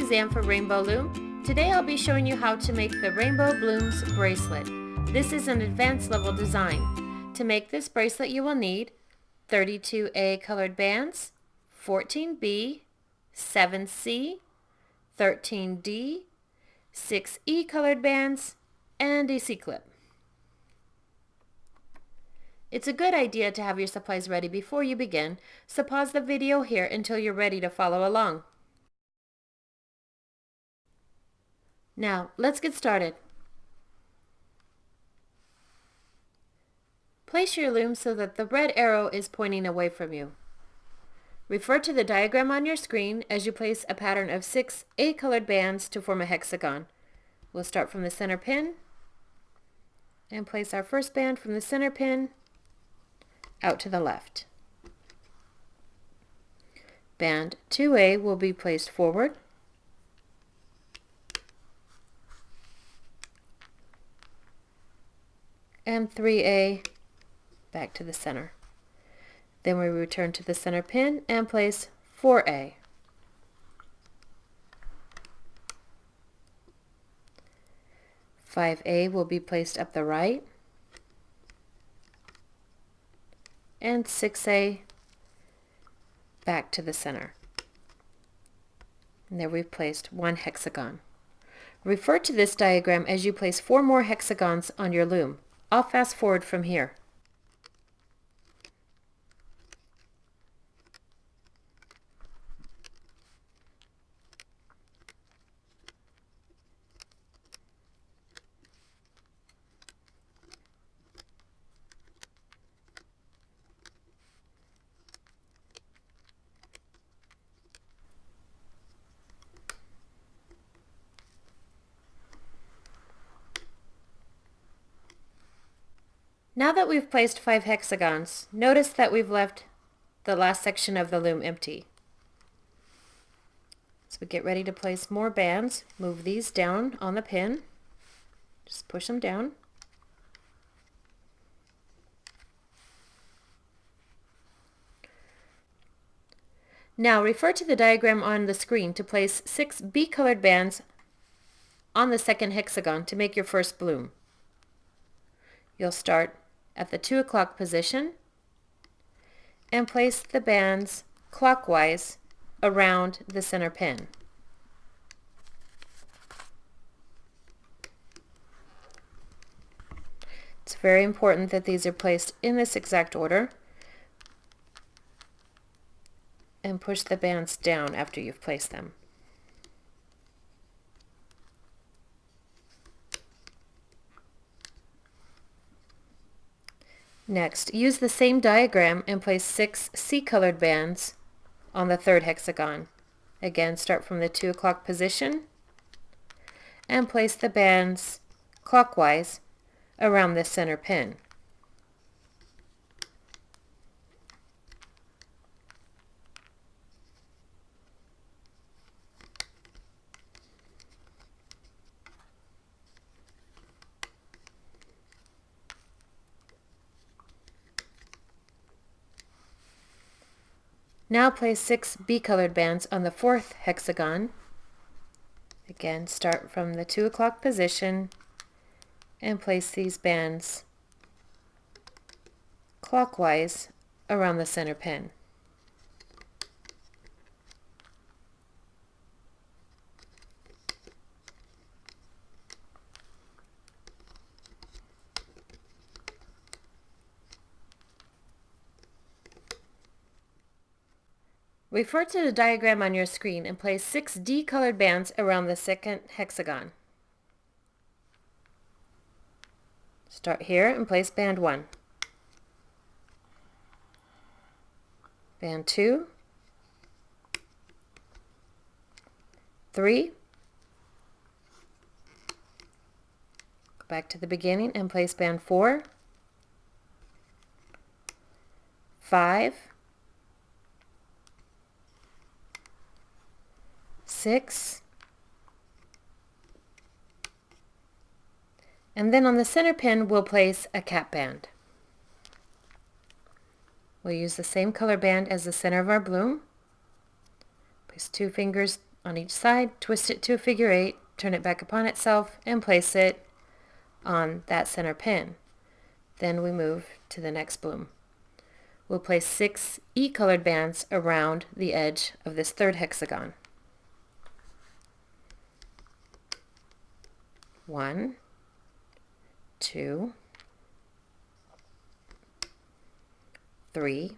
Suzanne for Rainbow Loom. Today I'll be showing you how to make the Rainbow Blooms bracelet. This is an advanced level design. To make this bracelet you will need 32A colored bands, 14B, 7C, 13D, 6E colored bands, and a C-clip. It's a good idea to have your supplies ready before you begin, so pause the video here until you're ready to follow along. Now, let's get started. Place your loom so that the red arrow is pointing away from you. Refer to the diagram on your screen as you place a pattern of 6 A-colored bands to form a hexagon. We'll start from the center pin and place our first band from the center pin out to the left. Band 2A will be placed forward. And 3A back to the center. Then we return to the center pin and place 4A. 5A will be placed up the right, and 6A back to the center. And there we've placed one hexagon. Refer to this diagram as you place 4 more hexagons on your loom. I'll fast forward from here. Now that we've placed 5 hexagons, notice that we've left the last section of the loom empty. So we get ready to place more bands. Move these down on the pin. Just push them down. Now refer to the diagram on the screen to place 6 B-colored bands on the second hexagon to make your first bloom. You'll start at the 2 o'clock position and place the bands clockwise around the center pin. It's very important that these are placed in this exact order, and push the bands down after you've placed them. Next, use the same diagram and place 6 C-colored bands on the third hexagon. Again, start from the 2 o'clock position and place the bands clockwise around the center pin. Now place 6 B-colored bands on the fourth hexagon. Again, start from the 2 o'clock position and place these bands clockwise around the center pin. Refer to the diagram on your screen and place 6 D-colored bands around the second hexagon. Start here and place band 1. Band 2. 3. Go back to the beginning and place band 4. 5. 6, and then on the center pin we'll place a cap band. We'll use the same color band as the center of our bloom. Place 2 fingers on each side, twist it to a figure 8, turn it back upon itself, and place it on that center pin. Then we move to the next bloom. We'll place 6 E-colored bands around the edge of this third hexagon. 1, 2, 3,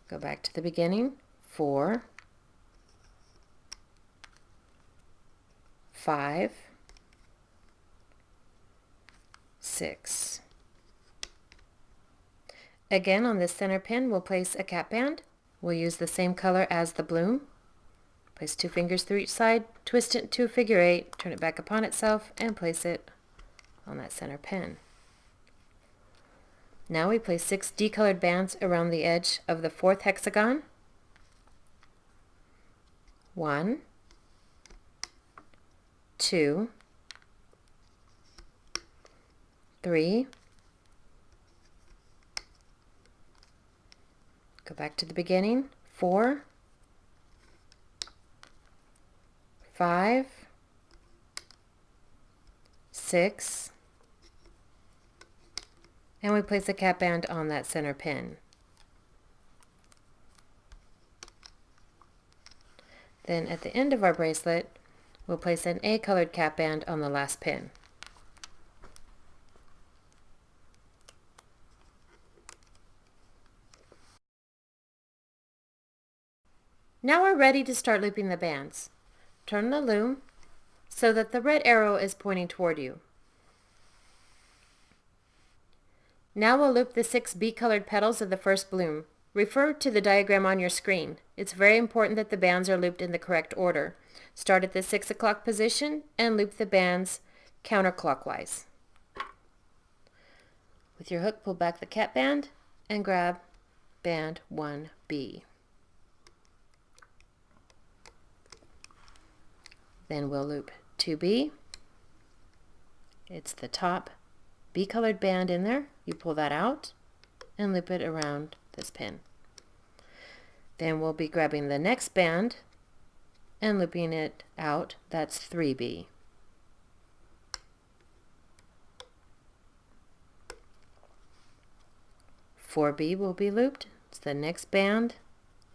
go back to the beginning, 4, 5, 6. Again, on this center pin, we'll place a cap band. We'll use the same color as the bloom. Place 2 fingers through each side, twist it to a figure 8, turn it back upon itself, and place it on that center pin. Now we place 6 decolored bands around the edge of the fourth hexagon. 1, 2, 3, go back to the beginning, 4, 5, 6, and we place a cap band on that center pin. Then at the end of our bracelet, we'll place an A-colored cap band on the last pin. Now we're ready to start looping the bands. Turn the loom so that the red arrow is pointing toward you. Now we'll loop the 6 B-colored petals of the first bloom. Refer to the diagram on your screen. It's very important that the bands are looped in the correct order. Start at the 6 o'clock position and loop the bands counterclockwise. With your hook, pull back the cap band and grab band 1B. Then we'll loop 2B. It's the top B-colored band in there. You pull that out and loop it around this pin. Then we'll be grabbing the next band and looping it out. That's 3B. Four B will be looped. It's the next band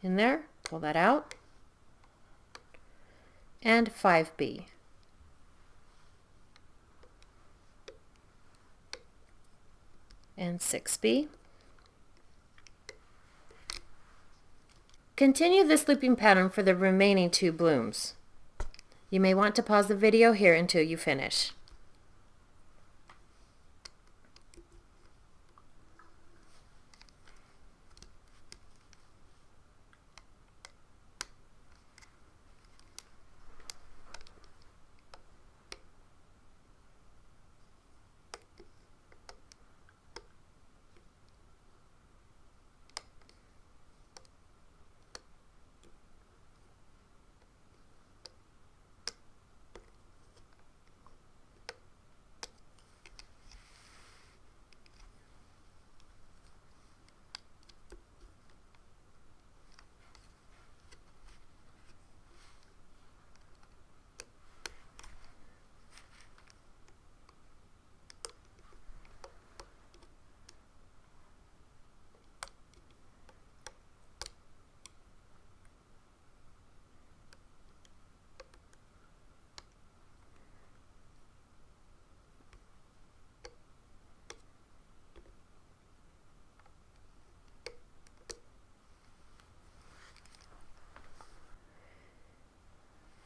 in there. Pull that out. And 5B. And 6B. Continue this looping pattern for the remaining 2 blooms. You may want to pause the video here until you finish.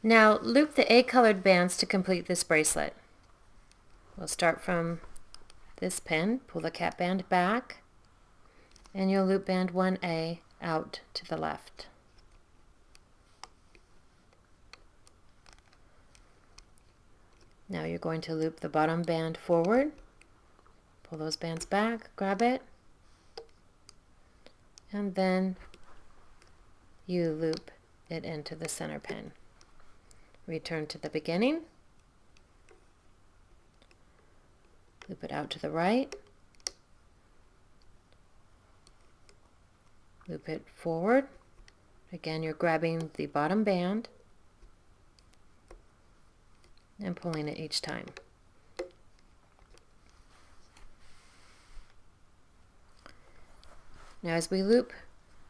Now loop the A-colored bands to complete this bracelet. We'll start from this pin, pull the cap band back, and you'll loop band 1A out to the left. Now you're going to loop the bottom band forward, pull those bands back, grab it, and then you loop it into the center pin. Return to the beginning, loop it out to the right, Loop it forward. Again, you're grabbing the bottom band and pulling it each time. Now as we loop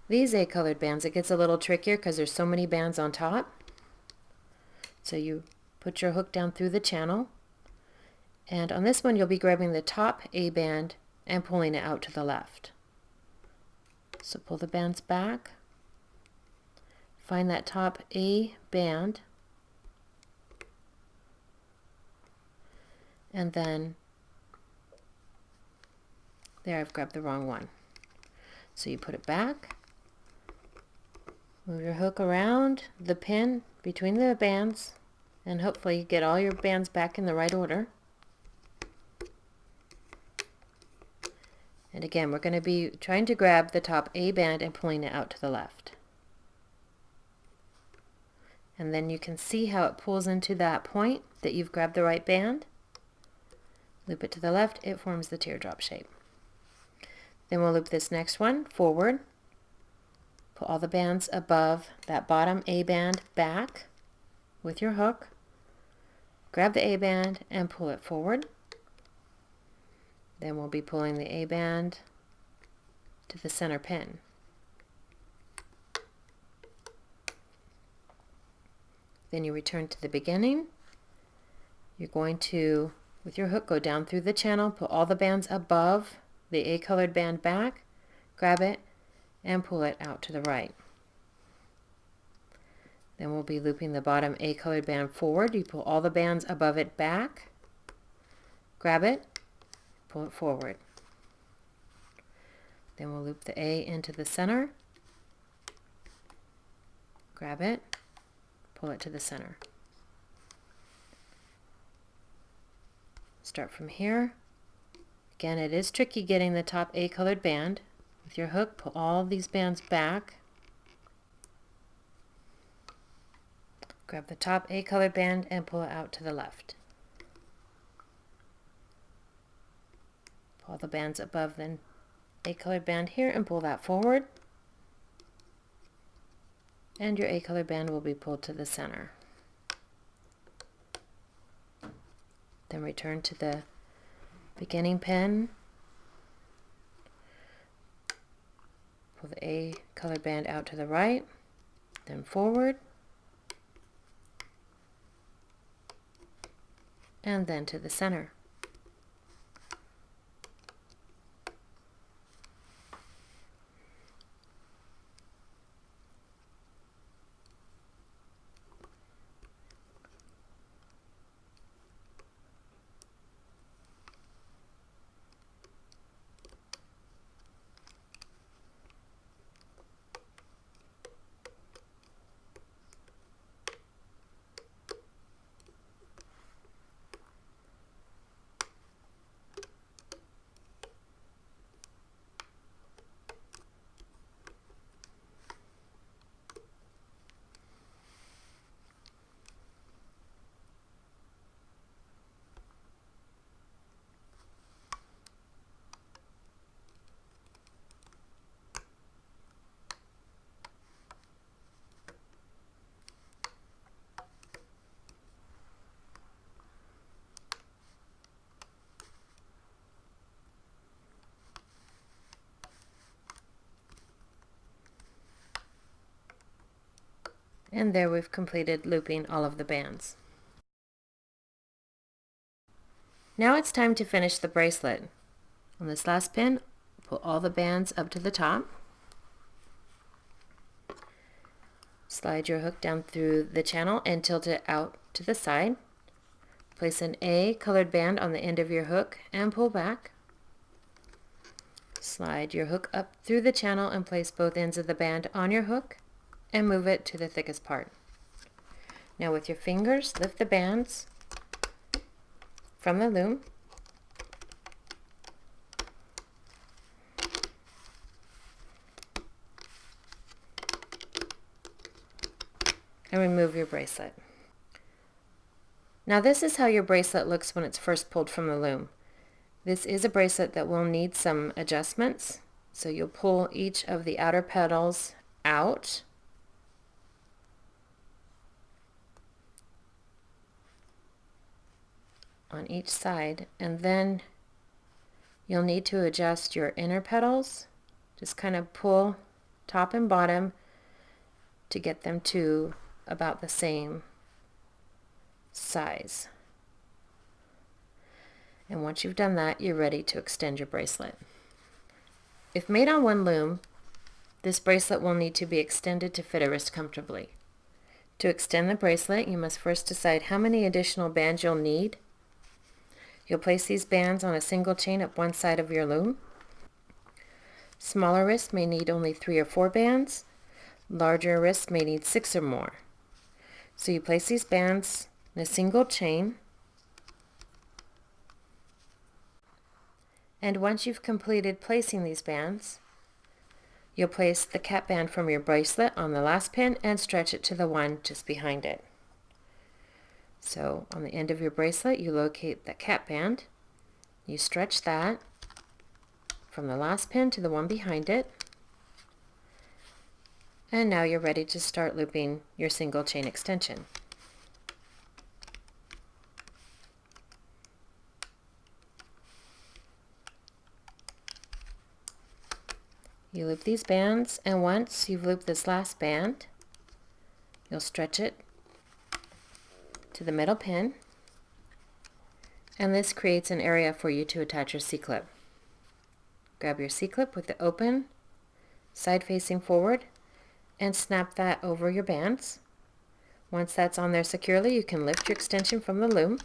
these A-colored bands, it gets a little trickier because there's so many bands on top. So you put your hook down through the channel, and on this one you'll be grabbing the top A band and pulling it out to the left. So pull the bands back, find that top A band, and then there, I've grabbed the wrong one. So you put it back, move your hook around the pin between the bands, and hopefully get all your bands back in the right order. And again, we're going to be trying to grab the top A band and pulling it out to the left. And then you can see how it pulls into that point that you've grabbed the right band. Loop it to the left, it forms the teardrop shape. Then we'll loop this next one forward. Pull all the bands above that bottom A band back with your hook. Grab the A band and pull it forward. Then we'll be pulling the A band to the center pin. Then you return to the beginning. You're going to, with your hook, go down through the channel, pull all the bands above the A-colored band back, grab it, and pull it out to the right. Then we'll be looping the bottom A-colored band forward. You pull all the bands above it back, grab it, pull it forward. Then we'll loop the A into the center, grab it, pull it to the center. Start from here. Again, it is tricky getting the top A-colored band. With your hook, pull all these bands back. Grab the top A-colored band and pull it out to the left. Pull the bands above the A-colored band here and pull that forward. And your A-colored band will be pulled to the center. Then return to the beginning pin. Pull the A-colored band out to the right, then forward, and then to the center. And there we've completed looping all of the bands. Now it's time to finish the bracelet. On this last pin, pull all the bands up to the top. Slide your hook down through the channel and tilt it out to the side. Place an A colored band on the end of your hook and pull back. Slide your hook up through the channel and place both ends of the band on your hook and move it to the thickest part. Now with your fingers, lift the bands from the loom. And remove your bracelet. Now this is how your bracelet looks when it's first pulled from the loom. This is a bracelet that will need some adjustments. So you'll pull each of the outer petals out. On each side, and then you'll need to adjust your inner petals. Just kind of pull top and bottom to get them to about the same size. And once you've done that, you're ready to extend your bracelet. If made on one loom, this bracelet will need to be extended to fit a wrist comfortably. To extend the bracelet, you must first decide how many additional bands you'll need. You'll place these bands on a single chain up one side of your loom. Smaller wrists may need only 3 or 4 bands. Larger wrists may need 6 or more. So you place these bands in a single chain. And once you've completed placing these bands, you'll place the cap band from your bracelet on the last pin and stretch it to the one just behind it. So on the end of your bracelet, you locate the cap band. You stretch that from the last pin to the one behind it. And now you're ready to start looping your single chain extension. You loop these bands, and once you've looped this last band, you'll stretch it to the middle pin, and this creates an area for you to attach your C-clip. Grab your C-clip with the open side facing forward and snap that over your bands. Once that's on there securely, you can lift your extension from the loom.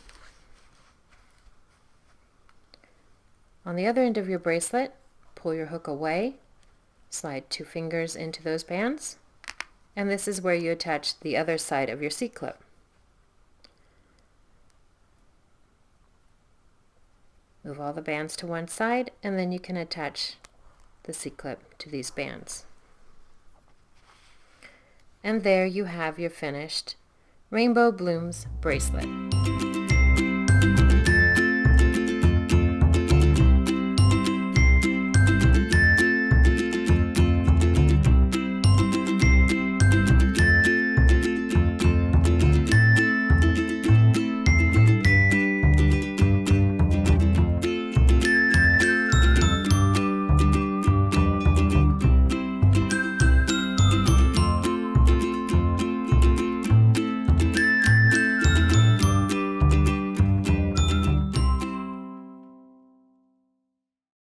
On the other end of your bracelet, pull your hook away, slide 2 fingers into those bands, and this is where you attach the other side of your C-clip. Move all the bands to one side, and then you can attach the C-clip to these bands. And there you have your finished Rainbow Blooms bracelet.